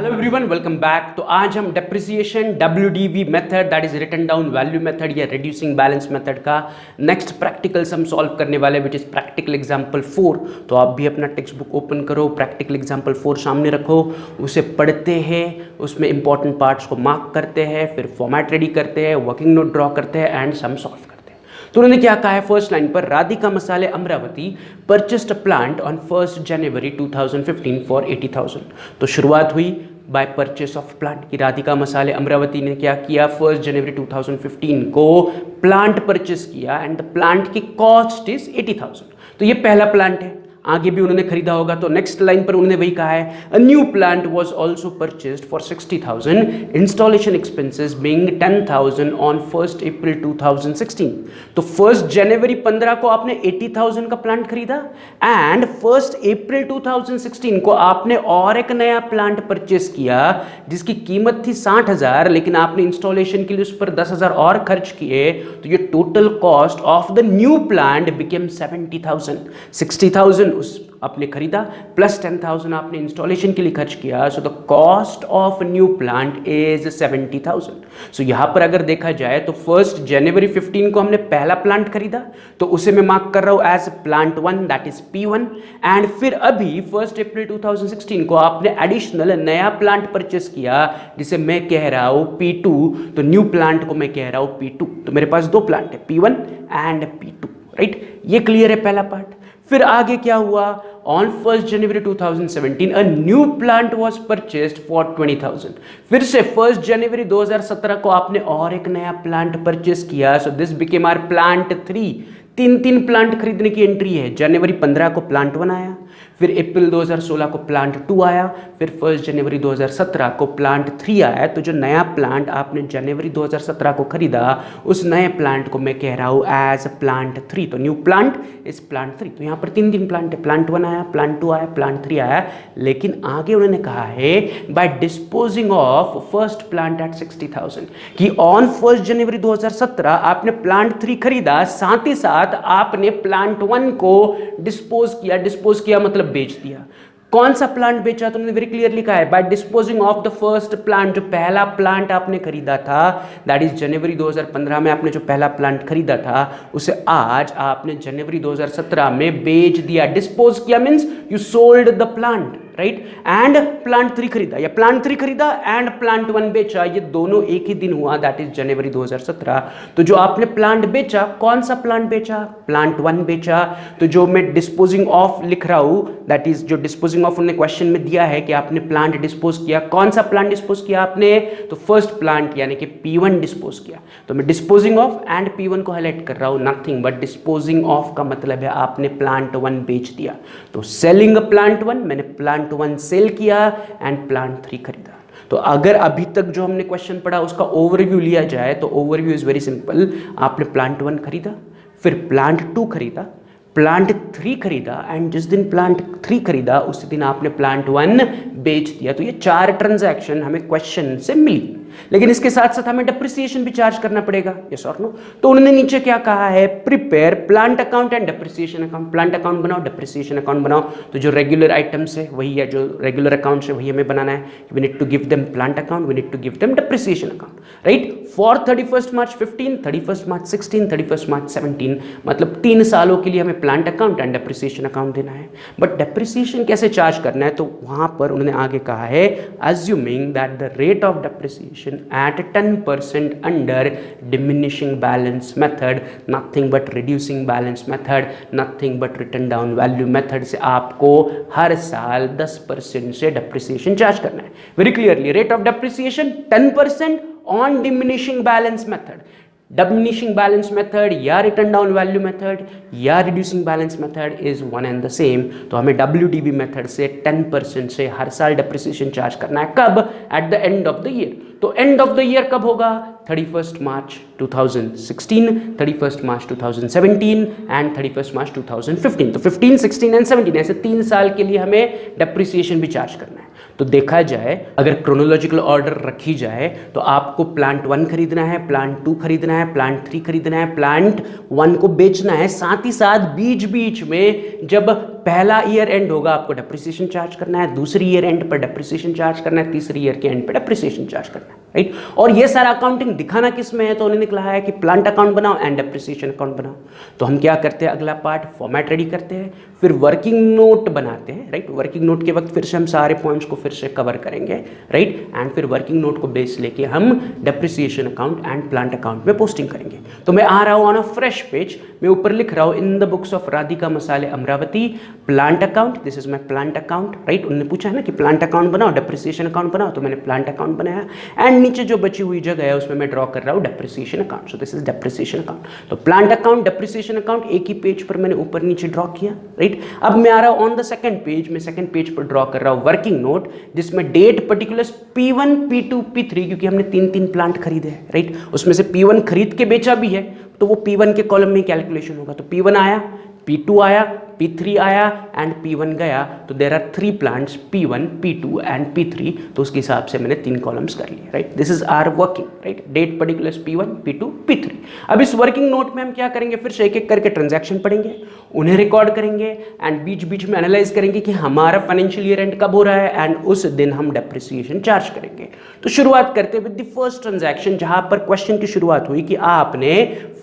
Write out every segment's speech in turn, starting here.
Hello everyone, welcome back. तो आज हम depreciation WDV method, that is written down value method या reducing balance method का next practical sum solve करने वाले, विच इज प्रैक्टिकल एग्जांपल 4। तो आप भी अपना टेक्स्ट बुक ओपन करो, प्रैक्टिकल एग्जांपल 4 सामने रखो, उसे पढ़ते हैं, उसमें इंपॉर्टेंट पार्ट्स को मार्क करते हैं, फिर फॉर्मेट रेडी करते हैं, वर्किंग नोट ड्रॉ करते हैं एंड सम सॉल्व करते हैं। तो उन्होंने क्या कहा है फर्स्ट लाइन पर, Radhika Masale Amravati purchased a plant on 1 January 2015 for 80,000। तो शुरुआत हुई बाय परचेस ऑफ प्लांट की राधिका मसाले अमरावती ने क्या किया, 1 जनवरी 2015 को प्लांट परचेस किया एंड द प्लांट की कॉस्ट इज 80,000। तो ये पहला प्लांट है, आगे भी उन्होंने खरीदा होगा। तो नेक्स्ट लाइन पर उन्होंने वही कहा है, a new plant was also purchased for 60,000, installation expenses being 10,000 on 1 April 2016। तो 1 जनवरी 15 को आपने 80,000 का प्लांट खरीदा एंड 1 अप्रैल 2016 को आपने और एक नया प्लांट परचेस किया जिसकी कीमत थी 60,000, लेकिन आपने इंस्टॉलेशन के लिए उस पर 10,000 और खर्च किए। तो ये total cost of the new plant became 70,000। 60,000 उस आपने खरीदा प्लस 10,000 आपने इंस्टॉलेशन के लिए खर्च किया। So the cost of new plant is 70,000। सो यहां पर अगर देखा जाए तो 1 जनवरी 15 को हमने पहला प्लांट खरीदा, तो उसे मैं मार्क कर रहा हूं as plant 1, that is P1। एंड फिर अभी 1 अप्रैल 2016 को आपने एडिशनल नया प्लांट परचेस किया जिसे मैं कह रहा हूं P2। तो न्यू प्लांट को मैं कह रहा हूं P2। तो मेरे पास दो प्लांट है, P1 एंड P2, राइट। ये क्लियर है पहला पार्ट। फिर आगे क्या हुआ, on 1 January 2017 a new plant was purchased for 20,000। फिर से 1 जनवरी 2017 को आपने और एक नया प्लांट परचेस किया। So this became our plant 3। तीन प्लांट खरीदने की एंट्री है। जनवरी 15 को प्लांट 1 आया, फिर अप्रैल 2016 को प्लांट 2 आया, फिर 1 जनवरी 2017 को प्लांट 3 आया। तो जो नया प्लांट आपने जनवरी 2017 को खरीदा, उस नए प्लांट को मैं कह रहा हूं एज प्लांट 3। तो न्यू प्लांट इज प्लांट 3। तो यहां पर तीन प्लांट है, प्लांट 1 आया, प्लांट 2 आया, प्लांट 3 आया। लेकिन आगे उन्होंने कहा है by disposing of first plant at 60,000 कि ऑन 1 जनवरी 2017 आपने प्लांट 3 खरीदा, साथ ही साथ आपने प्लांट 1 को डिस्पोज किया मतलब बेच दिया। कौन सा प्लांट बेचा, तो उन्होंने वेरी क्लियरली कहा है by disposing of the first plant. जो पहला प्लांट आपने खरीदा था, दैट इज जनवरी 2015 में आपने जो पहला प्लांट खरीदा था, उसे आज आपने जनवरी 2017 में बेच दिया। डिस्पोज किया means you sold the plant, right. And plant 3 खरीदा, या प्लांट 3 खरीदा एंड प्लांट 1 बेचा, ये दोनों एक ही दिन हुआ, दैट इज जनवरी 2017। तो जो आपने प्लांट बेचा, कौन सा प्लांट बेचा, प्लांट 1 बेचा। तो जो मैं डिस्पोजिंग ऑफ लिख रहा हूं, दैट इज जो डिस्पोजिंग ऑफ उन्होंने क्वेश्चन में दिया है कि आपने प्लांट डिस्पोज किया, कौन सा प्लांट डिस्पोज किया आपने, तो फर्स्ट प्लांट यानी कि P1 डिस्पोज किया। तो मैं डिस्पोजिंग ऑफ एंड P1 को हाईलाइट कर रहा हूं, नथिंग बट डिस्पोजिंग ऑफ का मतलब है आपने प्लांट 1 बेच दिया। तो सेलिंग प्लांट 1, मैंने प्लांट 1 सेल किया एंड प्लांट 3 खरीदा। तो अगर अभी तक जो हमने क्वेश्चन पढ़ा उसका ओवरव्यू लिया जाए तो ओवरव्यू इज वेरी सिंपल। आपने प्लांट 1 खरीदा, फिर प्लांट 2 खरीदा, प्लांट 3 खरीदा एंड जिस दिन प्लांट 3 खरीदा उसी दिन आपने प्लांट 1 बेच दिया। तो ये 4 ट्रांजैक्शन हमें क्वेश्चन से मिली। लेकिन इसके साथ साथ हमें डेप्रिसिएशन भी चार्ज करना पड़ेगा, यस और नो। तो उन्होंने नीचे क्या कहा है, prepare plant account and depreciation account. Plant account बनाओ, डेप्रिसिएशन अकाउंट बनाओ। तो जो रेगुलर आइटम्स है वही है, जो रेगुलर अकाउंट्स है वही हमें बनाना है। We need to give them plant account, we need to give them depreciation account, right. For 31 March 15, 31 March 16, 31 March 17, मतलब 3 सालों के लिए हमें plant account and depreciation account देना है। बट डेप्रिसिएशन कैसे चार्ज करना है, तो वहां पर उन्होंने आगे कहा है, assuming that the rate of depreciation at 10% under diminishing balance method, nothing but reducing balance method, nothing but written down value method से आपको हर साल 10% से डेप्रिसिएशन चार्ज करना है। Very clearly, rate of depreciation 10% on diminishing balance method. Diminishing balance method या return down value method या reducing balance method is one and the same. तो हमें WDV मेथड से 10% से हर साल डेप्रिसिएशन चार्ज करना है। कब, eight the end of the year. तो एंड ऑफ द ईयर कब होगा, 31 मार्च 2016, 31 मार्च 2017 एंड 31 मार्च 2015। तो 15, 16 एंड 17 ऐसे 3 साल के लिए हमें डेप्रिसिएशन भी चार्ज करना है। तो देखा जाए, अगर क्रोनोलॉजिकल ऑर्डर रखी जाए तो आपको प्लांट 1 खरीदना है, प्लांट 2 खरीदना है, प्लांट 3 खरीदना है, प्लांट 1 को बेचना है। साथ ही साथ बीच बीच में जब पहला ईयर एंड होगा आपको डेप्रिसिएशन चार्ज करना है, दूसरी ईयर एंड पर डेप्रिसिएशन चार्ज करना है, तीसरी ईयर के एंड पर डेप्रिसिएशन चार्ज करना है, राइट। और ये सारा अकाउंटिंग दिखाना किस में है, तो उन्होंने कहा है कि प्लांट अकाउंट बनाओ एंड डेप्रिसिएशन अकाउंट बनाओ। तो हम क्या करते हैं, अगला पार्ट फॉर्मेट रेडी करते हैं, फिर वर्किंग नोट बनाते हैं, राइट। वर्किंग नोट के वक्त फिर से हम सारे पॉइंट्स को फिर से कवर करेंगे, राइट। एंड फिर वर्किंग नोट को बेस लेके हम depreciation account and plant account में पोस्टिंग करेंगे। तो मैं आ रहा हूँ ऑन अ फ्रेश पेज, मैं ऊपर लिख रहा हूँ in the books of Radhika Masale Amravati plant account, this is my plant account, right. उन्होंने पूछा है ना कि प्लांट अकाउंट बनाओ, डेप्रिसिएशन अकाउंट बनाओ, तो मैंने प्लांट अकाउंट बनाया। एंड नीचे जो बची हुई जगह है उसमें मैं ड्रॉ कर रहा हूँ depreciation account, so this is depreciation account. तो प्लांट अकाउंट, डेप्रिसिएशन अकाउंट एक ही पेज पर मैंने ऊपर नीचे ड्रॉ किया, राइट। अब मैं आ रहा हूँ ऑन द सेकंड पेज, मैं सेकंड पेज पर ड्रॉ कर रहा हूँ वर्किंग नोट, जिसमें date particulars P1, P2, P3, क्योंकि हमने तीन तीन प्लांट खरीदे हैं, राइट। उसमें से P1 खरीद के बेचा भी है, तो वो P1 के कॉलम में कैलकुलेशन होगा। तो P1 आया, P2 आया, P3 आया एंड P1 गया, तो there are 3 plants P1, P2 and P3, तो उसके हिसाब से मैंने 3 कॉलम्स कर लिए, right. This is our working, right, date particulars P1, P2, P3। अब इस वर्किंग नोट में हम क्या करेंगे, फिर से एक एक करके ट्रांजैक्शन पढ़ेंगे, उन्हें रिकॉर्ड करेंगे एंड बीच बीच में एनालाइज करेंगे कि हमारा फाइनेंशियल ईयर एंड कब हो रहा है, एंड उस दिन हम डेप्रिसिएशन चार्ज करेंगे। तो शुरुआत करते हैं विद द फर्स्ट ट्रांजैक्शन, जहां पर क्वेश्चन की शुरुआत हुई कि आपने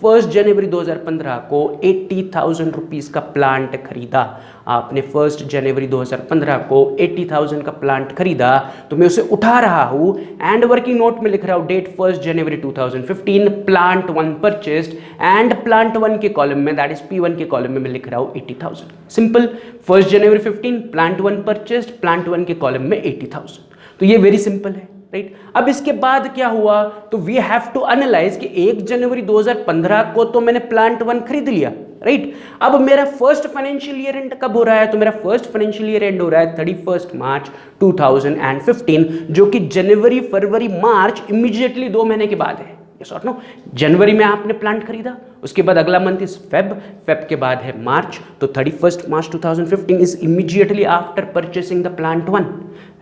1 जनवरी 2015 को 80,000 रुपीज का प्लांट खरीदा। आपने 1 जनवरी 2015 को 80,000 का प्लांट खरीदा, तो मैं उसे उठा रहा हूं एंड वर्किंग नोट में लिख रहा हूं date 1 January 2015, plant 1 purchased, and plant 1 के कॉलम में, दैट इज P1 के कॉलम में मैं लिख रहा हूं 80,000। Simple, 1 January 15 plant 1 purchased, plant 1 के कॉलम में 80,000। तो ये वेरी सिंपल है, राइट। अब इसके बाद क्या हुआ, तो वी हैव टू एनालाइज कि 1 जनवरी 2015 को तो मैंने प्लांट 1 खरीद लिया, राइट। अब मेरा फर्स्ट फाइनेंशियल ईयर एंड कब हो रहा है, तो मेरा फर्स्ट फाइनेंशियल ईयर एंड हो रहा है 31 मार्च 2015, जो कि जनवरी, फरवरी, मार्च इमीडिएटली 2 महीने के बाद है। यस और नो, जनवरी में आपने प्लांट खरीदा, उसके बाद अगला मंथ इज फेब के बाद है मार्च, तो 31 March 2015 is immediately after purchasing the plant 1।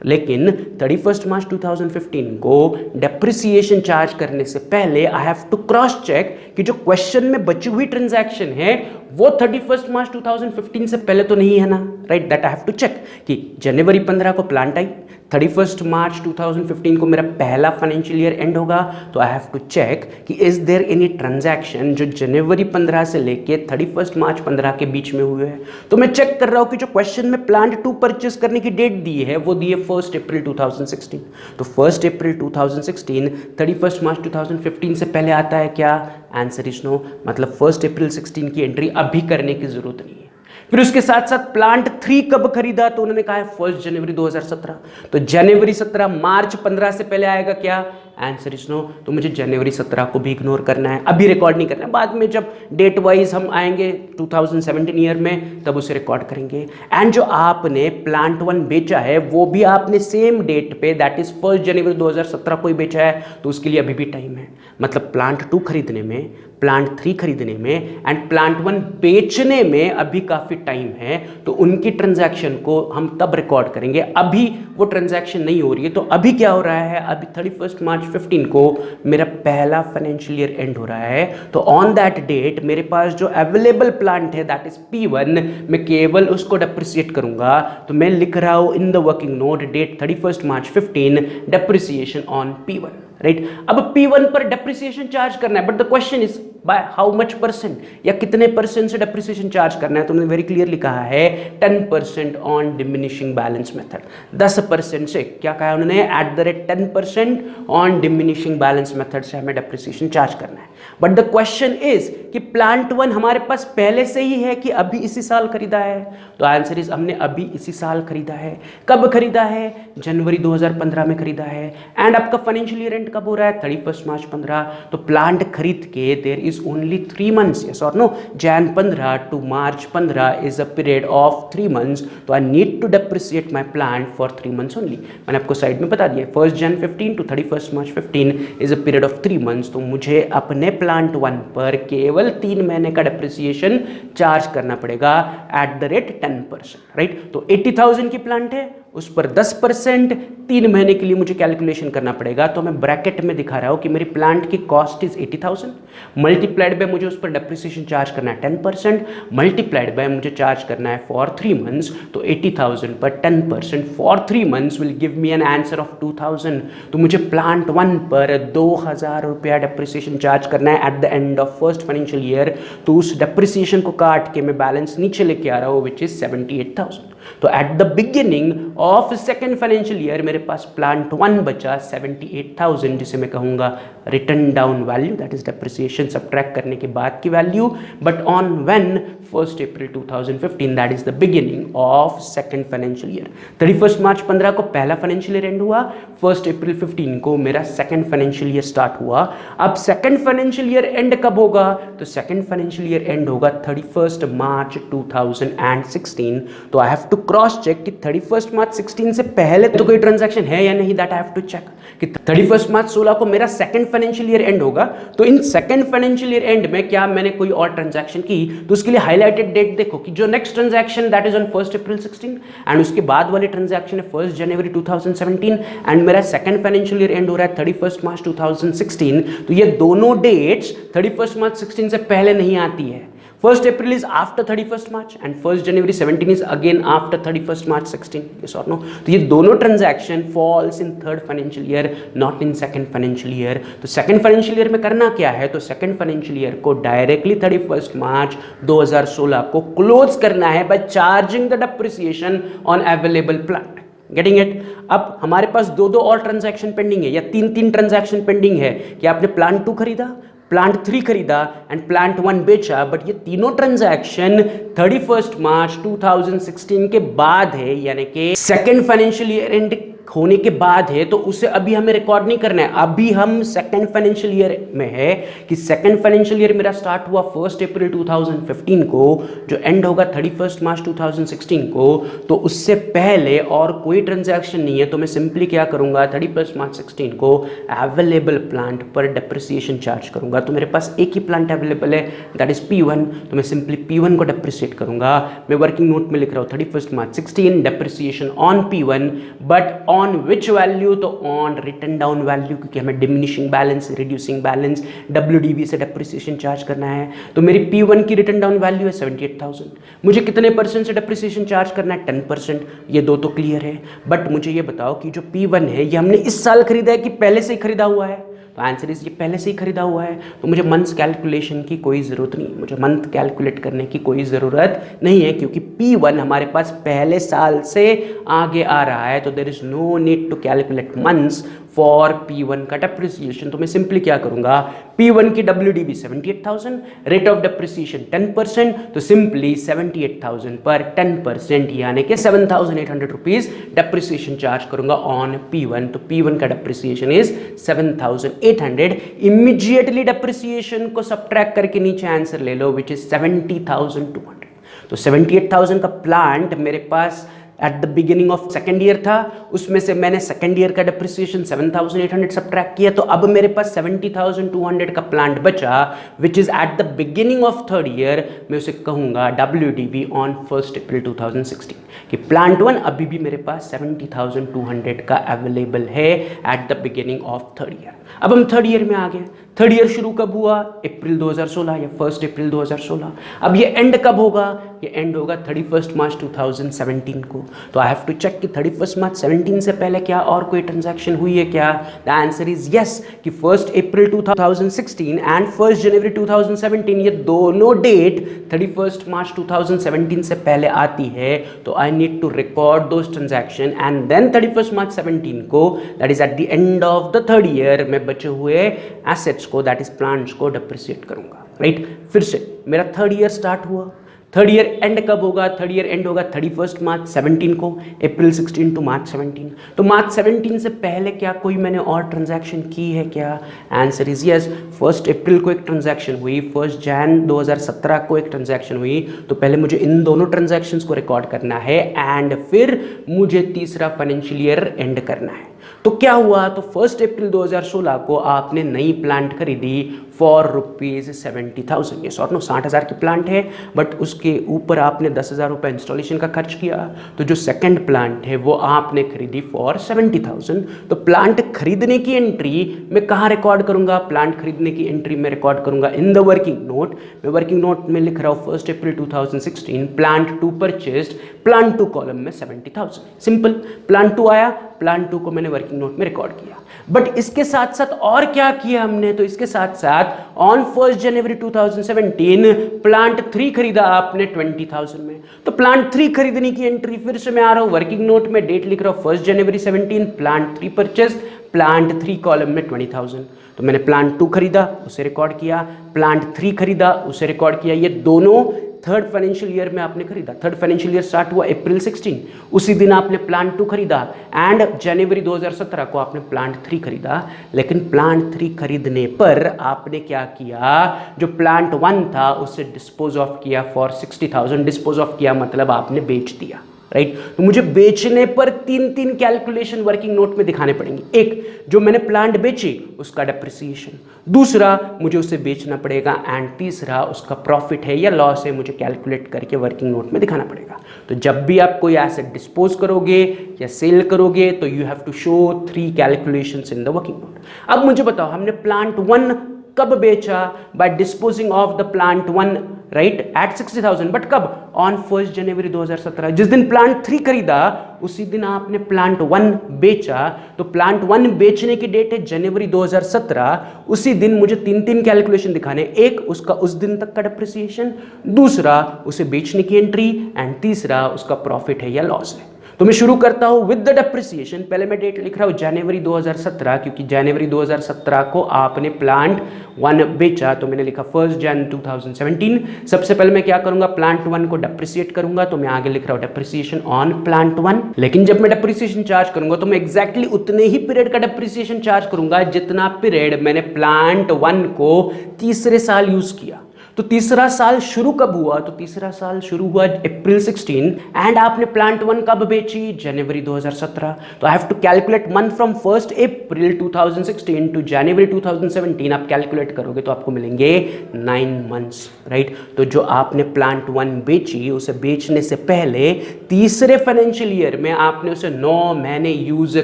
लेकिन 31 मार्च 2015 को डेप्रिसिएशन चार्ज करने से पहले I have to cross check कि जो क्वेश्चन में बची हुई ट्रांजैक्शन है वो 31 मार्च 2015 से पहले तो नहीं है ना, right. That I have to check कि जनवरी 15 को प्लांट आई, 31 मार्च 2015 को मेरा पहला फाइनेंशियल ईयर एंड होगा, तो आई हैव टू चेक कि इज देयर एनी ट्रांजैक्शन जो जनवरी 15 से लेके 31 मार्च 15 के बीच में हुए हैं। तो मैं चेक कर रहा हूं कि जो क्वेश्चन में प्लांट 2 परचेस करने की डेट दी है वो दी है 1 अप्रैल 2016। तो 1 अप्रैल 2016 31 मार्च 2015 से पहले आता है क्या, आंसर इज नो, मतलब 1 अप्रैल 16 की एंट्री अभी करने की जरूरत नहीं है। फिर उसके साथ साथ प्लांट 3 कब खरीदा, तो उन्होंने कहा है 1 जनवरी 2017, तो जनवरी 17 मार्च 15 से पहले आएगा क्या, आंसर इज नो। तो मुझे जनवरी 17 को भी इग्नोर करना है, अभी रिकॉर्ड नहीं करना है, बाद में जब डेट वाइज हम आएंगे 2017 ईयर में तब उसे रिकॉर्ड करेंगे। एंड जो आपने प्लांट 1 बेचा है वो भी आपने सेम डेट पे, दैट इज 1 जनवरी 2017 को ही बेचा है, तो उसके लिए अभी भी टाइम है। मतलब प्लांट 2 खरीदने में, प्लांट 3 खरीदने में एंड प्लांट 1 बेचने में अभी काफी टाइम है, तो उनकी ट्रांजैक्शन को हम तब रिकॉर्ड करेंगे। अभी वो ट्रांजैक्शन नहीं हो रही है, तो अभी क्या हो रहा है, अभी 31 मार्च 15 को मेरा पहला फाइनेंशियल ईयर एंड हो रहा है, तो ऑन दैट डेट मेरे पास जो अवेलेबल प्लांट है दैट इज P1, मैं केवल उसको डेप्रिसिएट करूंगा। तो मैं लिख रहा हूं in the working note date 31 March 15 depreciation on P1, right. अब P1 पर डेप्रिसिएशन चार्ज करना है, but the question is by how much percent, या कितने परसेंट से डेप्रिसिएशन चार्ज करना है। तो उन्होंने वेरी क्लियरली कहा है 10% ऑन डिमिनिशिंग बैलेंस मेथड, 10% से, क्या कहा उन्होंने, at the rate 10% on diminishing balance method से हमें डेप्रिसिएशन चार्ज करना है। बट द क्वेश्चन इज कि प्लांट 1 हमारे पास पहले से ही है कि अभी इसी साल खरीदा है, तो आंसर इज हमने अभी इसी साल खरीदा है। कब खरीदा है, जनवरी 2015 में खरीदा है। एंड आपका फाइनेंशियल ईयर एंड कब हो रहा है, 31 मार्च 15, तो प्लांट खरीद के there is only 3 months, yes or no, Jan 15 to March 15 is a period of 3 months, तो I need to depreciate my plant for 3 months only। मैंने आपको साइड में बता दिया 1 Jan 15 to 31 March 15 is a period of 3 months, तो मुझे अपने plant 1 पर केवल 3 महीने का डेप्रिसिएशन चार्ज करना पड़ेगा एट द रेट 10%, राइट। तो 80,000 की प्लांट है, उस पर 10%, 3 महीने के लिए मुझे कैलकुलेशन करना पड़ेगा। तो मैं ब्रैकेट में दिखा रहा हूँ कि मेरी प्लांट की कॉस्ट इज 80,000 मल्टीप्लाइड बाय मुझे उस पर डेप्रिसिएशन चार्ज करना है 10%, मल्टीप्लाइड बाय मुझे चार्ज करना है फॉर 3 मंथ्स, तो 80,000 पर 10% for 3 months will give me an answer of 2,000। तो मुझे प्लांट 1 पर 2,000 रुपया डेप्रिसिएशन चार्ज करना है eight the end of first financial year. तो उस डेप्रिसिएशन को काट के मैं बैलेंस नीचे लेके आ रहा हूँ विच इज 78,000। तो eight the beginning of second financial year मेरे पास प्लांट 1 बचा 78,000, जिसे मैं कहूंगा return down value, that is depreciation subtract करने के बाद की value, but on when 1 April 2015, that is the beginning of second financial year. 31 March 15 को पहला फाइनेंशियल ईयर एंड हुआ, 1 अप्रैल 15 को मेरा सेकेंड फाइनेंशियल ईयर स्टार्ट हुआ। अब सेकेंड फाइनेंशियल ईयर एंड कब होगा? तो सेकेंड फाइनेंशियल ईयर एंड होगा 31 मार्च 2016। तो I have to cross check कि 31 मार्च 16 से पहले तो कोई ट्रांजैक्शन है या नहीं, that I have to check कि 31 मार्च 16 को मेरा सेकंड फाइनेंशियल ईयर एंड होगा। तो इन सेकंड फाइनेंशियल ईयर एंड में क्या मैंने कोई और ट्रांजैक्शन की? तो उसके लिए हाईलाइटेड डेट देखो कि जो next transaction that is on 1 April 16 and उसके बाद वाली ट्रांजैक्शन है 1 जनवरी 2017 एंड मेरा सेकंड फाइनेंशियल ईयर एंड हो रहा है 31 मार्च 2016। तो ये दोनों डेट्स 31 मार्च 16 से पहले नहीं आती है। 1 April is after 31st March and 1 January 17 is again after 31st March 16. Yes or no? तो ये दोनों transaction falls in third financial year, not in second financial year. तो सेकंड फाइनेंशियल ईयर में करना क्या है? तो सेकंड फाइनेंशियल ईयर को डायरेक्टली 31 मार्च 2016 को क्लोज करना है by charging the depreciation on available plant. Getting it? अब हमारे पास दो और ट्रांजैक्शन पेंडिंग है या तीन ट्रांजैक्शन पेंडिंग है कि आपने प्लांट 2 खरीदा, प्लांट 3 खरीदा एंड प्लांट 1 बेचा, बट ये तीनों ट्रांजैक्शन 31 मार्च 2016 के बाद है, यानी कि सेकेंड फाइनेंशियल ईयर एंड होने के बाद है। तो उसे अभी हमें रिकॉर्ड नहीं करना है। अभी हम सेकेंड फाइनेंशियल ईयर में है कि सेकेंड फाइनेंशियल ईयर मेरा स्टार्ट हुआ 1 अप्रैल 2015 को, जो एंड होगा 31 मार्च 2016 को। तो उससे पहले और कोई ट्रांजैक्शन नहीं है। तो मैं सिंपली क्या करूंगा, 31 मार्च 16 को अवेलेबल प्लांट पर डेप्रिसिएशन चार्ज करूंगा। तो मेरे पास एक ही प्लांट अवेलेबल है, दैट इज P1। तो मैं सिंपली P1 को डेप्रिसिएट करूंगा। मैं वर्किंग नोट में लिख रहा हूँ 31 March 16 depreciation on P1, but on which value? तो ऑन रिटर्न डाउन वैल्यू, क्योंकि हमें diminishing balance, reducing balance, WDV से डेप्रिसिएशन चार्ज करना है। तो मेरी P1 की रिटर्न डाउन वैल्यू है 78,000। मुझे कितने % से डेप्रिसिएशन चार्ज करना है? 10%। ये दो तो क्लियर है, बट मुझे ये बताओ कि जो P1 है ये हमने इस साल खरीदा है कि पहले से ही खरीदा हुआ है? तो आंसर इज ये पहले से ही खरीदा हुआ है। तो मुझे मंथ्स कैलकुलेशन की कोई ज़रूरत नहीं, मुझे मंथ कैलकुलेट करने की कोई ज़रूरत नहीं है, क्योंकि P1 हमारे पास पहले साल से आगे आ रहा है। तो there is no need to calculate months for P1 का डेप्रिसिएशन। तो मैं सिंपली क्या करूंगा, P1 की WDV 78,000, रेट ऑफ डेप्रिसिएशन 10%, तो सिंपली 78,000 पर 10% यानी कि 7,800 रुपीज डेप्रिसिएशन चार्ज करूंगा ऑन P1। तो P1 का डेप्रिसिएशन इज 7,800। इमीडिएटली डेप्रिसिएशन को सब्ट्रैक्ट करके नीचे आंसर ले लो विच इज 70,200। तो 78,000 का प्लांट मेरे पास at the beginning of second year था, उसमें से मैंने सेकेंड ईयर का डेप्रिसिएशन 7,800 सब्ट्रैक्ट किया। तो अब मेरे पास 70,200 का प्लांट बचा which is at the beginning of third year. मैं उसे कहूंगा WDV ऑन 1 अप्रैल 2016 कि प्लांट 1 अभी भी मेरे पास 70,200 का अवेलेबल है eight the beginning of third year. अब हम थर्ड ईयर में आ गए। थर्ड ईयर शुरू कब हुआ? अप्रैल 2016 या 1 अप्रैल 2016। अब ये एंड कब होगा? ये एंड होगा 31 मार्च 2017 को। तो आई हैव टू चेक कि 31 मार्च 17 से पहले क्या और कोई ट्रांजैक्शन हुई है क्या? द आंसर इज यस कि 1 अप्रैल 2016 एंड 1 जनवरी 2017 ये दोनों डेट 31 मार्च 2017 से पहले आती है। तो I need to record those transaction and then 31 March 17 को, that is at the end of the third year, मैं बचे हुए एसेट्स को, दैट इज प्लांट्स को डेप्रिसिएट करूंगा। राइट? फिर से मेरा थर्ड ईयर स्टार्ट हुआ। थर्ड ईयर एंड कब होगा? थर्ड ईयर एंड होगा 31 मार्च 17 को, अप्रैल 16 टू मार्च 17। तो मार्च 17 से पहले क्या कोई मैंने और ट्रांजैक्शन की है क्या? Answer is yes. 1 अप्रैल को एक ट्रांजैक्शन हुई, 1 जैन 2017 को एक ट्रांजैक्शन हुई। तो पहले मुझे इन दोनों ट्रांजैक्शंस को रिकॉर्ड करना है एंड फिर मुझे तीसरा फाइनेंशियल ईयर एंड करना है। तो क्या हुआ, तो 1 अप्रैल 2016 को आपने नई प्लांट खरीदी फॉर ₹70,000। ये सॉर्ट नो 60,000 की प्लांट है, बट उसके ऊपर आपने 10,000 रुपये इंस्टॉलेशन का खर्च किया। तो जो सेकंड प्लांट है वो आपने खरीदी फॉर 70,000। तो प्लांट खरीदने की एंट्री मैं कहाँ रिकॉर्ड करूंगा, प्लांट खरीदने की एंट्री में रिकॉर्ड करूंगा इन द वर्किंग नोट। मैं वर्किंग नोट में लिख रहा हूँ 1 April 2016 plant two purchased, plant two column में 70,000। सिंपल, प्लांट टू आया, प्लांट टू को मैंने वर्किंग नोट में रिकॉर्ड किया। बट इसके साथ साथ और क्या किया हमने, तो इसके साथ साथ ऑन 1 जनवरी 2017 प्लांट 3 खरीदा आपने 20,000 में। तो प्लांट 3 खरीदने की एंट्री फिर से मैं आ रहा हूँ वर्किंग नोट में, डेट लिख रहा हूँ 1 जनवरी 17 प्लांट 3 परचेज, प्लांट 3 कॉलम में 20,000। तो मैंने प्लांट 2 खरीदा, उसे रिकॉर्ड किया, प्लांट 3 खरीदा, उसे रिकॉर्ड किया। ये दोनों थर्ड फाइनेंशियल ईयर में आपने खरीदा। थर्ड फाइनेंशियल ईयर स्टार्ट हुआ अप्रैल 16, उसी दिन आपने प्लांट 2 खरीदा एंड जनवरी 2017 को आपने प्लांट 3 खरीदा। लेकिन प्लांट 3 खरीदने पर आपने क्या किया, जो प्लांट 1 था उसे डिस्पोज ऑफ किया फॉर 60,000। डिस्पोज ऑफ किया मतलब आपने बेच दिया, राइट। तो मुझे बेचने पर 3 कैलकुलेशन वर्किंग नोट में दिखाने पड़ेंगे। एक, जो मैंने प्लांट बेची उसका डेप्रिसिएशन, दूसरा मुझे उसे बेचना पड़ेगा, एंड तीसरा उसका प्रॉफिट है या लॉस है मुझे कैलकुलेट करके वर्किंग नोट में दिखाना पड़ेगा। तो जब भी आप कोई एसेट डिस्पोज करोगे या सेल करोगे तो you have to show 3 calculations in the working note. अब मुझे बताओ, हमने प्लांट 1 कब बेचा, by disposing of the plant 1 right at 60,000, but कब, ऑन 1 जनवरी 2017। जिस दिन प्लांट 3 खरीदा उसी दिन आपने प्लांट 1 बेचा। तो प्लांट 1 बेचने की डेट है जनवरी 2017, उसी दिन मुझे 3 कैलकुलेशन दिखाने, एक उसका उस दिन तक का डिप्रिसिएशन, दूसरा उसे बेचने की एंट्री, एंड तीसरा उसका प्रॉफिट है या लॉस है। तो मैं शुरू करता हूं विद द डेप्रिसिएशन। पहले मैं डेट लिख रहा हूं जनवरी 2017, क्योंकि जनवरी 2017 को आपने प्लांट 1 बेचा, तो मैंने लिखा 1 जन 2017। सबसे पहले मैं क्या करूंगा, प्लांट 1 को डेप्रिसिएट करूंगा, तो मैं आगे लिख रहा हूं डेप्रिसिएशन ऑन प्लांट 1। लेकिन जब मैं डेप्रिसिएशन चार्ज करूंगा तो मैं एग्जैक्टली उतने ही पीरियड का डेप्रिसिएशन चार्ज करूंगा जितना पीरियड मैंने प्लांट 1 को तीसरे साल यूज किया। तो तीसरा साल शुरू कब हुआ, तो तीसरा साल शुरू हुआ अप्रैल 16, एंड आपने प्लांट 1 कब बेची, जनवरी 2017। तो I have to calculate month from 1 April 2016 to January 2017। आप कैलकुलेट करोगे तो आपको मिलेंगे 9 मंथ्स, राइट। तो जो आपने प्लांट 1 बेची, उसे बेचने से पहले तीसरे फाइनेंशियल ईयर में आपने उसे 9 महीने यूज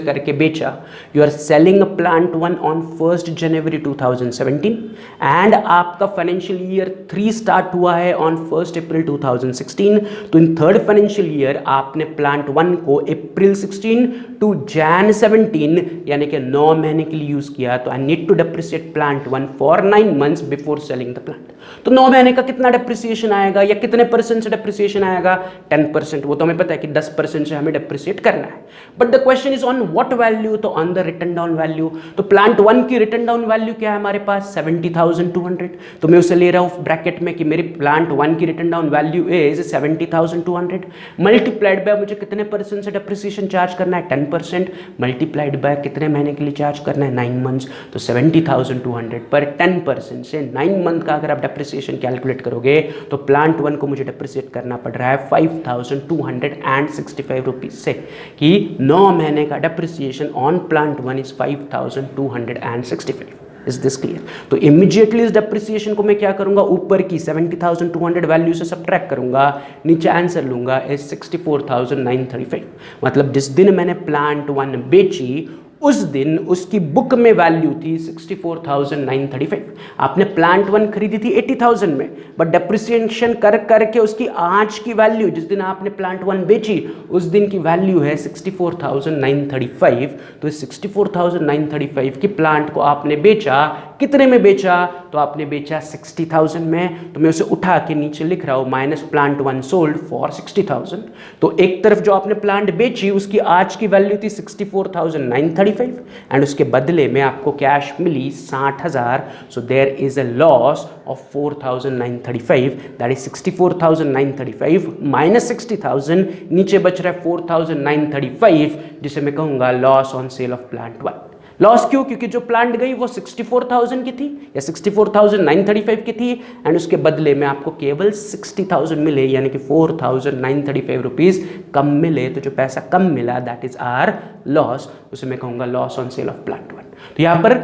करके बेचा। You are selling plant 1 on 1 January 2017 and आपका फाइनेंशियल ईयर 3 स्टार्ट हुआ है ऑन 1 अप्रैल 2016। तो इन थर्ड फाइनेंशियल ईयर आपने प्लांट 1 को अप्रैल 16 टू जैन 17 यानी कि 9 महीने के लिए यूज किया। तो I need to depreciate plant 1 for 9 months before selling the plant. तो 9 महीने का कितना डेप्रिसिएशन आएगा या कितने परसेंट से डेप्रिसिएशन आएगा, 10%। वो तो हमें पता है कि 10% से हमें डेप्रिसिएट करना है। But the question is on what value, तो on the written down value. तो प्लांट 1 की रिटन डाउन वैल्यू क्या है हमारे पास, 70,200। तो मैं उसे ले रहा हूं ब्रैकेट में कि मेरी प्लांट 1 की written down value is 70,200 multiplied by मुझे कितने परसेंट से डेप्रिसिएशन चार्ज करना है, 10%, मल्टीप्लाइड बाय कितने महीने के लिए चार्ज करना है, 9 मंथ्स। तो 70,200 पर 10% से 9 मंथ का अगर आप डेप्रिसिएशन कैलकुलेट करोगे तो प्लांट 1 को मुझे डेप्रिसिएट करना पड़ रहा है 5,265 रुपीज से, कि 9 महीने का depreciation on plant 1 is 5,265। Is this clear? तो इमीडिएटली इस डेप्रिसिएशन को मैं क्या करूंगा, ऊपर की 70,200 वैल्यू से सब्ट्रैक्ट करूंगा, नीचे आंसर लूंगा इज 64,935। मतलब जिस दिन मैंने प्लांट 1 बेची उस दिन उसकी बुक में वैल्यू थी 64,935। आपने प्लांट 1 खरीदी थी 80,000 में, बट डेप्रिसिएशन कर करके उसकी आज की वैल्यू, जिस दिन आपने प्लांट 1 बेची उस दिन की वैल्यू है 64,935। तो इस 64,935 की प्लांट को आपने बेचा, कितने में बेचा, तो आपने बेचा 60,000 में। तो मैं उसे उठा के नीचे लिख रहा हूं माइनस प्लांट 1 सोल्ड फॉर 60,000। तो एक तरफ जो आपने प्लांट बेची उसकी आज की वैल्यू थी 64,935 एंड उसके बदले में आपको कैश मिली 60,000। So there is a loss of 4,935, that is 64,935 minus 60,000, नीचे बच रहा है 4,935, जिसे मैं कहूंगा loss on sale of plant 1। Loss क्यों? क्योंकि जो प्लांट गई वो 64,000 की थी या 64,935 की थी एंड उसके बदले में आपको केवल 60,000 मिले, यानी कि 4,935 रुपीज कम मिले। तो जो पैसा कम मिला दैट इज आर लॉस, उसे मैं कहूंगा loss on sale of plant one. तो यहां पर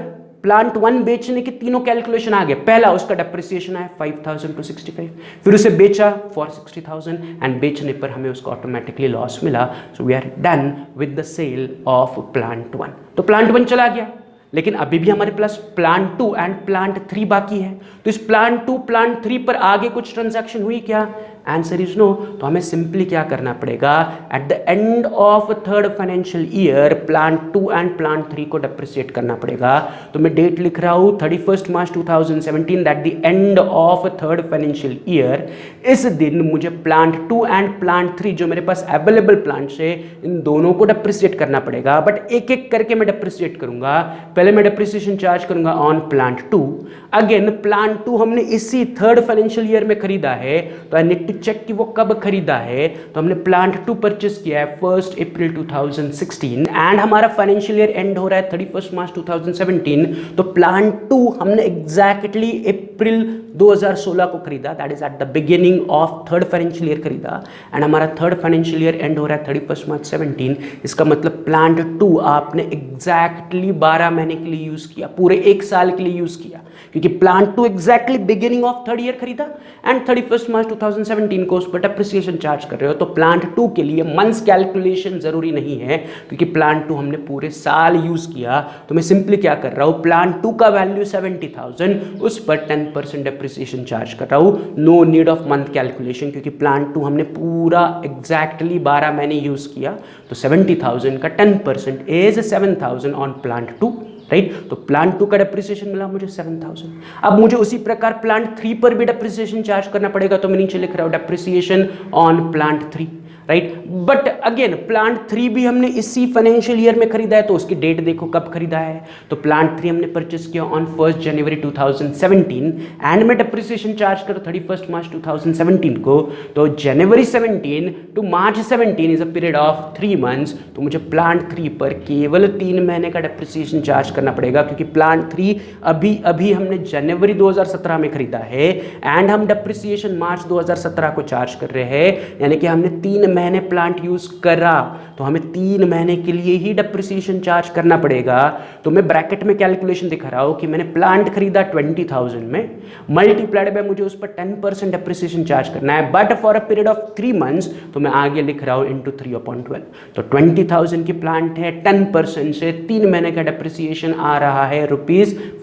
प्लांट वन बेचने के तीनों कैलकुलेशन आ गए। पहला उसका डेप्रिसिएशन आया 5,000 टू 65, फिर उसे बेचा फॉर 60,000 एंड बेचने पर हमें उसका ऑटोमेटिकली लॉस मिला। So we are done with the sale of plant one. तो प्लांट वन चला गया, लेकिन अभी भी हमारे पास plant two and plant three बाकी है। तो इस प्लांट टू प्लांट थ्री पर आगे कुछ ट्रांजैक्शन हुई क्या? Answer is no. तो हमें सिंपली क्या करना पड़ेगा, at the end of third financial year plant two and plant three को डेप्रिसिएट करना पड़ेगा। तो मैं डेट लिख रहा हूं 31 March 2017 that the end of third financial year. इस दिन मुझे plant two and plant three जो मेरे पास अवेलेबल प्लांट्स है इन दोनों को डेप्रिसिएट करना पड़ेगा, बट एक एक करके मैं डेप्रिसिएट करूंगा। पहले मैं डेप्रिसिएशन चार्ज करूंगा on plant two. Again plant two हमने इसी थर्ड फाइनेंशियल ईयर में खरीदा है, तो आई नीड टू चेक कि वो कब खरीदा है। तो हमने प्लांट टू परचेस किया है 1 अप्रैल 2016 एंड हमारा फाइनेंशियल ईयर एंड हो रहा है 31 मार्च 2017। तो प्लांट टू हमने एग्जैक्टली अप्रैल 2016 को खरीदा, that is at the beginning of third financial year खरीदा एंड हमारा थर्ड फाइनेंशियल ईयर एंड हो रहा है 31 मार्च 17। इसका मतलब प्लांट टू आपने एग्जैक्टली 12 महीने के लिए यूज किया, पूरे एक साल के लिए यूज किया, क्योंकि plant two exactly beginning of third year खरीदा एंड 31 मार्च 2017 को उस पर डेप्रिसिएशन चार्ज कर रहे हो। तो प्लांट टू के लिए मंथ्स कैलकुलेशन जरूरी नहीं है, क्योंकि प्लांट टू हमने पूरे साल यूज किया। तो मैं सिंपली क्या कर रहा हूं, प्लांट टू का वैल्यू 70,000, उस पर 10% डेप्रिसिएशन चार्ज कर रहा हूं। No need of month calculation, क्योंकि प्लांट टू हमने पूरा एग्जैक्टली 12 महीने यूज किया। तो 70,000 का 10% is 7,000 on plant two, right. तो प्लांट टू का डेप्रिसिएशन मिला मुझे 7,000। अब मुझे उसी प्रकार प्लांट थ्री पर भी डेप्रिसिएशन चार्ज करना पड़ेगा। तो मैं नीचे लिख रहा हूं depreciation on plant three, right. But again plant three भी हमने इसी फाइनेंशियल ईयर में खरीदा है, तो उसकी डेट देखो कब खरीदा है। तो प्लांट थ्री हमने परचेस किया ऑन 1 जनवरी 2017 एंड मैं डेप्रिसिएशन चार्ज करूं 31 मार्च 2017 को। तो January 17 to March 17 is a period of 3 months. तो मुझे प्लांट थ्री पर केवल 3 महीने का डेप्रिसिएशन चार्ज करना पड़ेगा, क्योंकि प्लांट थ्री अभी अभी हमने जनवरी 2017 में खरीदा है एंड हम डेप्रिसिएशन मार्च 2017 को चार्ज कर रहे हैं, यानी कि हमने 3 महीने प्लांट यूज करा, तो हमें 3 महीने के लिए ही डेप्रिसिएशन चार्ज करना पड़ेगा। तो मैं ब्रैकेट में कैलकुलेशन दिखा रहा हूं कि मैंने प्लांट खरीदा 20,000 में, मल्टीप्लाइड बाय मुझे उस पर 10% डेप्रिसिएशन चार्ज करना है, but for a period of 3 months. तो मैं आगे लिख रहा हूं इंटू 3/12। तो 20,000 की प्लांट है, 10% से 3 महीने का डेप्रिसिएशन आ रहा है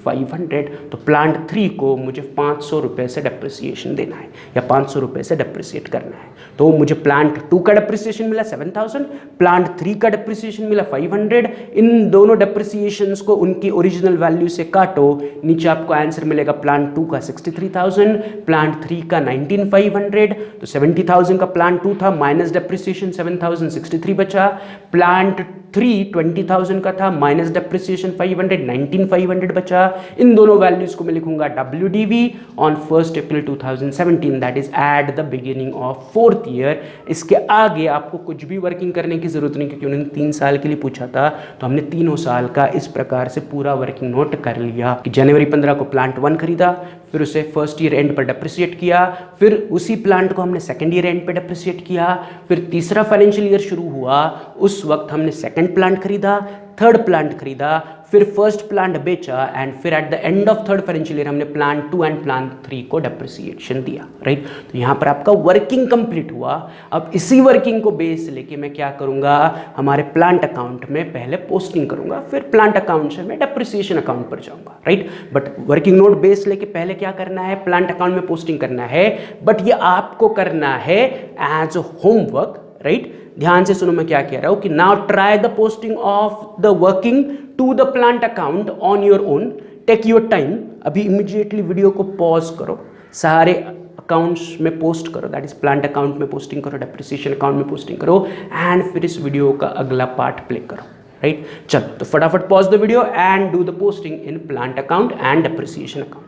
₹500। तो प्लांट थ्री को मुझे 500 रुपए से डेप्रिसिएशन देना है या 500 रुपए से डेप्रिसिएट करना है। तो मुझे प्लांट टू का डेप्रिसिएशन मिला 7,000, प्लांट थ्री का डेप्रिसिएशन मिला 500। इन दोनों डेप्रिसिएशंस को उनकी ओरिजिनल वैल्यू से काटो, नीचे आपको आंसर मिलेगा प्लांट टू का 63,000, प्लांट थ्री का 19,500। तो 70,000 का प्लांट टू था, माइनस डेप्रिसिएशन 7,000, 63 बचा। प्लांट थ्री 20,000 का था, माइनस डेप्रिसिएशन 500, 19,500 बचा। इन दोनों वैल्यूज को मैं लिखूंगा WDV on 1 April 2017, that is at the beginning of 4th year. इसके आगे आपको कुछ भी वर्किंग करने की जरूरत नहीं, क्योंकि उन्होंने 3 साल के लिए पूछा था। तो हमने तीनों साल का इस प्रकार से पूरा वर्किंग नोट कर लिया कि जनवरी 15 को प्लांट वन खरीदा, फिर उसे फर्स्ट ईयर एंड पर डेप्रिसिएट किया, फिर उसी प्लांट को हमने सेकंड ईयर एंड पर डेप्रिसिएट किया, फिर तीसरा फाइनेंशियल ईयर शुरू हुआ, उस वक्त हमने सेकंड प्लांट खरीदा, थर्ड प्लांट खरीदा, फिर फर्स्ट प्लांट बेचा एंड फिर at the end of third financial year हमने plant two and plant three को डेप्रिसिएशन दिया, राइट। तो यहाँ पर आपका वर्किंग कंप्लीट हुआ। अब इसी वर्किंग को बेस लेके मैं क्या करूंगा, हमारे प्लांट अकाउंट में पहले पोस्टिंग करूंगा, फिर प्लांट अकाउंट से मैं डेप्रिसिएशन अकाउंट पर जाऊंगा, right. But working note base लेके पहले क्या करना है, प्लांट अकाउंट में पोस्टिंग करना है, बट ये आपको करना है एज होमवर्क, राइट। ध्यान से सुनो मैं क्या कह रहा हूं कि now try the posting of the working to the plant account on your own, take your time. अभी इमीडिएटली वीडियो को पॉज करो, सारे अकाउंट्स में पोस्ट करो, दैट इज प्लांट अकाउंट में पोस्टिंग करो, डेप्रिसिएशन अकाउंट में पोस्टिंग करो एंड फिर इस वीडियो का अगला पार्ट प्ले करो, राइट। चलो तो फटाफट pause the video and do the posting in plant account and depreciation account.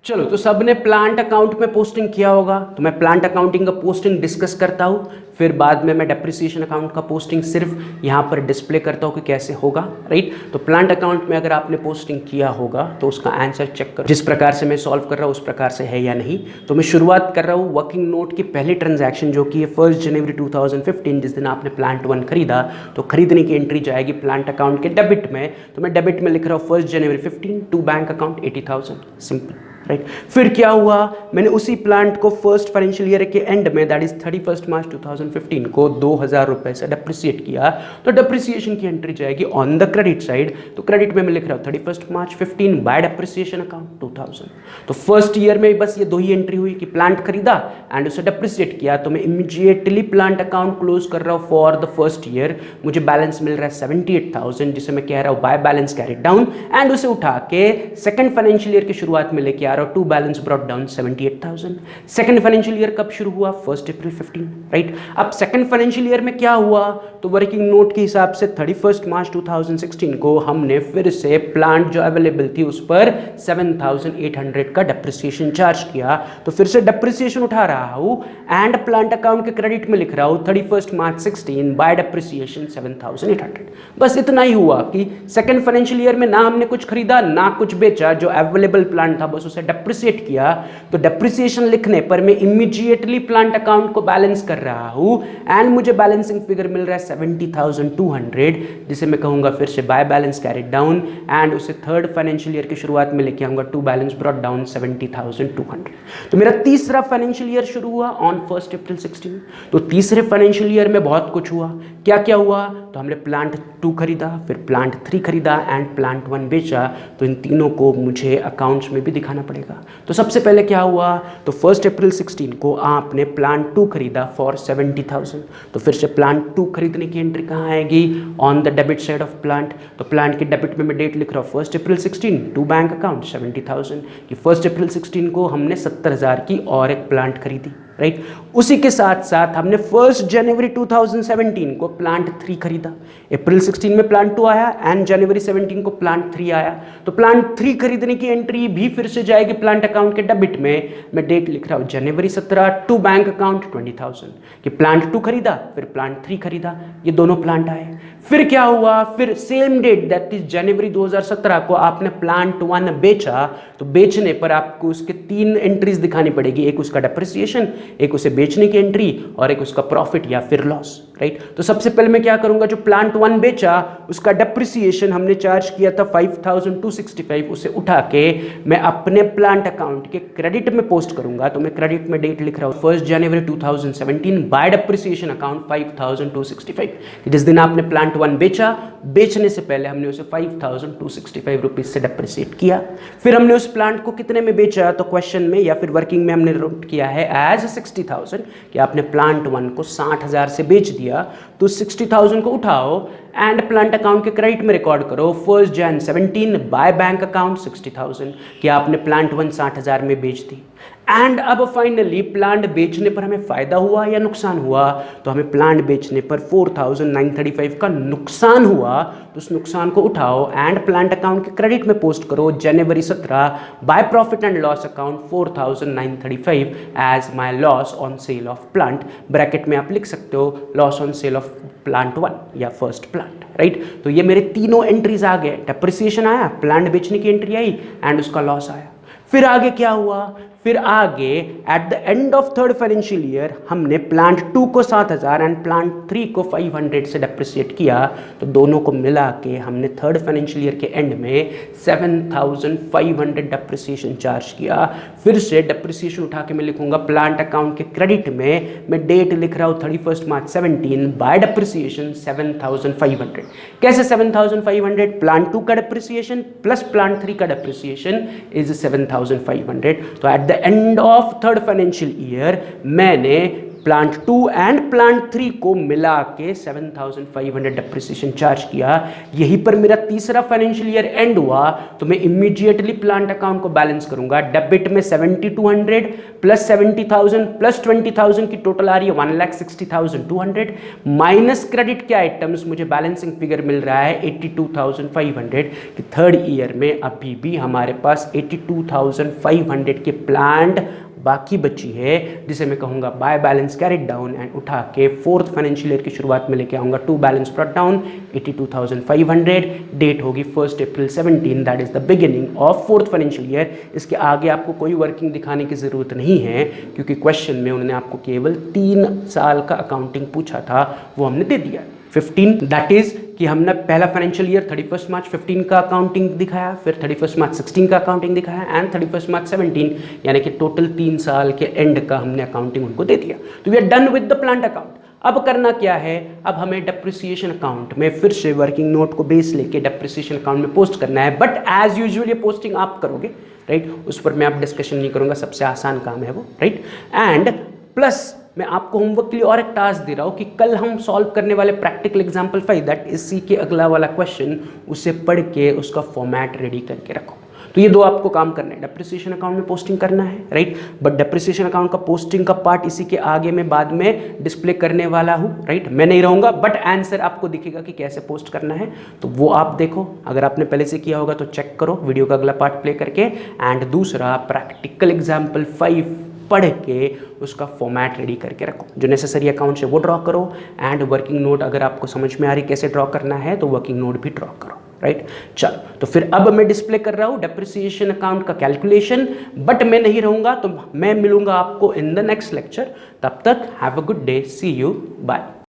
चलो, तो सबने प्लांट अकाउंट में पोस्टिंग किया होगा, तो मैं प्लांट अकाउंटिंग का पोस्टिंग डिस्कस करता हूँ, फिर बाद में मैं डेप्रिसिएशन अकाउंट का पोस्टिंग सिर्फ यहाँ पर डिस्प्ले करता हूँ कि कैसे होगा, राइट। तो प्लांट अकाउंट में अगर आपने पोस्टिंग किया होगा तो उसका आंसर चेक करो, जिस प्रकार से मैं सॉल्व कर रहा हूँ उस प्रकार से है या नहीं। तो मैं शुरुआत कर रहा हूँ वर्किंग नोट की पहली ट्रांजैक्शन जो कि है 1 जनवरी 2015, जिस दिन आपने प्लांट 1 खरीदा, तो खरीदने की एंट्री जाएगी प्लांट अकाउंट के डेबिट में। तो मैं डेबिट में लिख रहा हूँ 1 January 15 to bank account 80,000, simple, right. फिर क्या हुआ, मैंने उसी प्लांट को फर्स्ट फाइनेंशियल ईयर के एंड में दैट इज 31 मार्च 2015 को 2,000 रुपए से डेप्रिसिएट किया, तो डेप्रिसिएशन की एंट्री जाएगी ऑन द क्रेडिट साइड। तो क्रेडिट में मैं लिख रहा हूँ 31 मार्च 15 बाय डेप्रिसिएशन अकाउंट 2000। तो फर्स्ट ईयर में बस ये दो ही एंट्री हुई कि प्लांट खरीदा एंड उसे डेप्रिसिएट किया, तो मैं इमीडिएटली प्लांट अकाउंट क्लोज कर रहा हूँ फॉर द फर्स्ट ईयर। मुझे बैलेंस मिल रहा है 78,000, जिसे मैं कह रहा हूँ by balance carried down, and उसे उठा के सेकंड फाइनेंशियल ईयर की शुरुआत में लेके to balance brought down 78,000। Second financial year कब शुरू हुआ, 1 अप्रैल 15, राइट। अब सेकंड फाइनेंशियल ईयर में क्या हुआ, तो वर्किंग नोट के हिसाब से 31 मार्च 2016 को हमने फिर से प्लांट जो अवेलेबल थी उस पर 7,800 का डेप्रिसिएशन चार्ज किया। तो फिर से डेप्रिसिएशन उठा रहा हूं एंड प्लांट अकाउंट के क्रेडिट में लिख रहा हूं 31 मार्च 16 बाय डेप्रिसिएशन 7,800। बस इतना ही हुआ कि सेकंड फाइनेंशियल ईयर में ना हमने कुछ खरीदा ना कुछ बेचा, जो अवेलेबल प्लांट था बस उसे डेप्रिसिएट किया। तो डेप्रिसिएशन लिखने पर मैं इमीडिएटली प्लांट अकाउंट को बैलेंस कर रहा हूं एंड मुझे बैलेंसिंग फिगर मिल रहा है 70,200, जिसे मैं कहूंगा फिर से by balance carried down and उसे थर्ड फाइनेंशियल ईयर की शुरुआत में लेके आऊंगा टू बैलेंस ब्रॉट डाउन 70,200। तो मेरा तीसरा फाइनेंशियल ईयर शुरू हुआ ऑन 1 अप्रैल 16। तो तीसरे फाइनेंशियल ईयर में बहुत कुछ हुआ। क्या क्या हुआ, तो हमने प्लांट 2 खरीदा, फिर प्लांट 3 खरीदा एंड प्लांट 1 बेचा। तो इन तीनों को मुझे अकाउंट्स में भी दिखाना पड़ेगा। तो सबसे पहले क्या हुआ, तो 1 अप्रैल 16 को आपने प्लांट 2 खरीदा फॉर 70,000। तो फिर से प्लांट 2 खरीदने की एंट्री कहाँ आएगी, on the debit side of plant. तो प्लांट के डेबिट में मैं डेट लिख रहा हूँ 1 अप्रैल 16 टू बैंक अकाउंट 70,000 कि 1 अप्रैल 16 को हमने 70,000 की और एक प्लांट खरीदी, राइट। उसी के साथ साथ हमने 1 जनवरी 2017 को प्लांट 3 खरीदा। अप्रैल 16 में प्लांट 2 आया एंड जनवरी 17 को प्लांट 3 आया। तो प्लांट 3 खरीदने की एंट्री भी फिर से जाएगी प्लांट अकाउंट के डेबिट में। मैं डेट लिख रहा हूँ जनवरी 17 टू बैंक अकाउंट 20,000 कि प्लांट 2 खरीदा फिर प्लांट 3 खरीदा, ये दोनों प्लांट आए। फिर क्या हुआ, फिर same date that is January 2017 को आपने प्लांट 1 बेचा। तो बेचने पर आपको उसके 3 एंट्रीज दिखानी पड़ेगी, एक उसका डेप्रिसिएशन, एक उसे बेचने की एंट्री और एक उसका प्रॉफिट या फिर लॉस, राइट। तो सबसे पहले मैं क्या करूंगा, जो प्लांट 1 बेचा उसका डेप्रिसिएशन हमने चार्ज किया था 5,265, उसे उठा के मैं अपने प्लांट अकाउंट के क्रेडिट में पोस्ट करूंगा। तो मैं क्रेडिट में डेट लिख रहा हूं 1 जनवरी 2017 बाय डेप्रिसिएशन अकाउंट 5,265, जिस दिन आपने प्लांट 1 बेचा, बेचने से पहले हमने उसे 5,265 रुपीज से डेप्रिसिएट किया। फिर हमने उस प्लांट को कितने में बेचा, तो क्वेश्चन में या फिर वर्किंग में हमने नोट किया है एज 60,000 कि आपने प्लांट 1 को 60,000 से बेच दिया। तो 60,000 को उठाओ एंड प्लांट अकाउंट के क्रेडिट में रिकॉर्ड करो 1 जन 17 बाय बैंक अकाउंट 60,000 कि आपने प्लांट 1 60,000 में बेच दी। एंड अब फाइनली प्लांट बेचने पर हमें फायदा हुआ या नुकसान हुआ, तो हमें प्लांट बेचने पर 4,935 का नुकसान हुआ। तो उस नुकसान को उठाओ एंड प्लांट अकाउंट के क्रेडिट में पोस्ट करो January 17 by profit and loss account 4,935 as my loss on sale of plant. Bracket में आप लिख सकते हो loss on sale of plant 1 या फर्स्ट प्लांट, राइट। तो ये मेरे तीनों एंट्रीज आ गए, डेप्रिसिएशन आया, प्लांट बेचने की एंट्री आई एंड उसका लॉस आया। फिर आगे क्या हुआ, फिर आगे eight the end of third financial year हमने प्लांट 2 को 7,000 एंड प्लांट 3 को 500 से डेप्रिसिएट किया। तो दोनों को मिला के हमने थर्ड फाइनेंशियल ईयर के एंड में 7,500 डेप्रिसिएशन चार्ज किया। फिर से डेप्रिसिएशन उठा के मैं लिखूंगा प्लांट अकाउंट के क्रेडिट में, मैं डेट लिख रहा हूँ 31 मार्च 17 बाय डेप्रिसिएशन 7,500। कैसे 7,500, प्लांट 2 का डेप्रिसिएशन प्लस प्लांट 3 का डेप्रिसिएशन इज 7,500। तो eight the end of third financial year मैंने प्लांट 2 एंड प्लांट 3 को मिला के 7,500 डेप्रिसिएशन चार्ज किया। यहीं पर मेरा तीसरा फाइनेंशियल ईयर एंड हुआ तो मैं इमीडिएटली प्लांट अकाउंट को बैलेंस करूंगा। डेबिट में 7,200 प्लस 70,000 प्लस 20,000 की टोटल आ रही है 1,60,200 माइनस क्रेडिट के आइटम्स, मुझे बैलेंसिंग फिगर मिल रहा है 82,500 कि थर्ड ईयर में अभी भी हमारे पास 82,500 के प्लांट बाकी बची है, जिसे मैं कहूंगा by balance carried down and उठा के फोर्थ फाइनेंशियल ईयर की शुरुआत में लेके आऊंगा to balance brought down 82,500। Date होगी 1 April 17, that is the beginning of fourth financial year. इसके आगे आपको कोई वर्किंग दिखाने की जरूरत नहीं है क्योंकि क्वेश्चन में उन्होंने आपको केवल 3 साल का अकाउंटिंग पूछा था, वो हमने दे दिया। 15 दैट इज कि हमने पहला फाइनेंशियल ईयर 31 मार्च 15 का अकाउंटिंग दिखाया, फिर 31 मार्च 16 का अकाउंटिंग दिखाया एंड 31 मार्च 17, यानी कि टोटल 3 साल के एंड का हमने अकाउंटिंग उनको दे दिया। तो we are done with the plant account. अब करना क्या है, अब हमें डेप्रिसिएशन अकाउंट में फिर से वर्किंग नोट को बेस लेके डेप्रिसिएशन अकाउंट में पोस्ट करना है। बट एज यूजुअल ये पोस्टिंग आप करोगे, राइट, उस पर मैं आप डिस्कशन नहीं करूंगा, सबसे आसान काम है वो, राइट। एंड प्लस मैं आपको होमवर्क के लिए और एक टास्क दे रहा हूं कि कल हम सॉल्व करने वाले प्रैक्टिकल एग्जांपल 5 दैट इसी के अगला वाला क्वेश्चन, उसे पढ़ के उसका फॉर्मेट रेडी करके रखो। तो ये दो आपको काम करना है, डेप्रिसिएशन अकाउंट में पोस्टिंग करना है, राइट। बट डेप्रिसिएशन अकाउंट का पोस्टिंग का पार्ट इसी के आगे मैं बाद में डिस्प्ले करने वाला हूँ, राइट। मैं नहीं रहूँगा बट आंसर आपको दिखेगा कि कैसे पोस्ट करना है, तो वो आप देखो। अगर आपने पहले से किया होगा तो चेक करो वीडियो का अगला पार्ट प्ले करके। एंड दूसरा प्रैक्टिकल एग्जाम्पल 5 पढ़ के उसका फॉर्मेट रेडी करके रखो। जो नेसेसरी अकाउंट है वो ड्रॉ करो एंड वर्किंग नोट अगर आपको समझ में आ रही कैसे ड्रॉ करना है तो वर्किंग नोट भी ड्रॉ करो, राइट। चलो तो फिर अब मैं डिस्प्ले कर रहा हूँ डेप्रिसिएशन अकाउंट का कैलकुलेशन, बट मैं नहीं रहूँगा तो मैं मिलूंगा आपको इन द नेक्स्ट लेक्चर। तब तक have a good day, see you, bye.